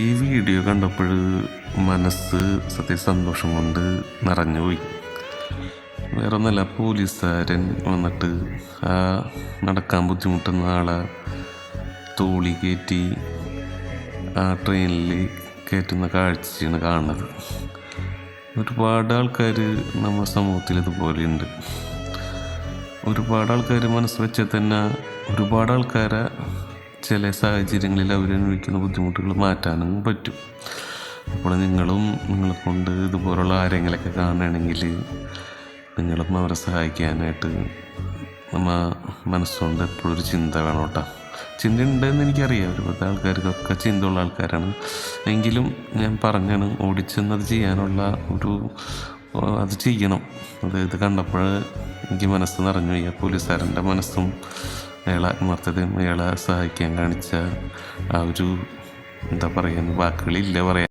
ഈ വീഡിയോ കണ്ടപ്പോൾ മനസ്സ് സന്തോഷം കൊണ്ട് നിറഞ്ഞുപോയി. വേറെ ഒന്നല്ല, പോലീസുകാരൻ വന്നിട്ട് ആ നടക്കാൻ ബുദ്ധിമുട്ടുന്ന ആളെ തോളി കയറ്റി ആ ട്രെയിനിൽ കയറ്റുന്ന കാഴ്ചയാണ് കാണുന്നത്. ഒരുപാട് ആൾക്കാർ നമ്മുടെ സമൂഹത്തിൽ ഇതുപോലെയുണ്ട്. ഒരുപാട് ആൾക്കാർ മനസ്സ് വെച്ചാൽ തന്നെ ഒരുപാട് ആൾക്കാരെ ചില സാഹചര്യങ്ങളിൽ അവരനുഭവിക്കുന്ന ബുദ്ധിമുട്ടുകൾ മാറ്റാനും പറ്റും. അപ്പോൾ നിങ്ങളെ കൊണ്ട് ഇതുപോലുള്ള ആരെങ്കിലൊക്കെ കാണുകയാണെങ്കിൽ നിങ്ങളും അവരെ സഹായിക്കാനായിട്ട് മനസ്സുകൊണ്ട് എപ്പോഴും ഒരു ചിന്ത വേണം കേട്ടോ. ചിന്ത ഉണ്ടെന്ന് എനിക്കറിയാം, ഒരുപാട് ആൾക്കാർക്കൊക്കെ ചിന്തയുള്ള ആൾക്കാരാണ്. എങ്കിലും ഞാൻ പറഞ്ഞാണ് ഓടിച്ചെന്നത് ചെയ്യാനുള്ള അത് ചെയ്യണം. ഇത് കണ്ടപ്പോൾ എനിക്ക് മനസ്സ് നിറഞ്ഞു പോയി. പോലീസുകാരൻ്റെ മനസ്സും അയാളെ ആത്മാർത്ഥതയും അയാളെ സഹായിക്കാൻ കാണിച്ച ആ ഒരു എന്താ പറയുക, വാക്കുകളില്ല പറയാൻ.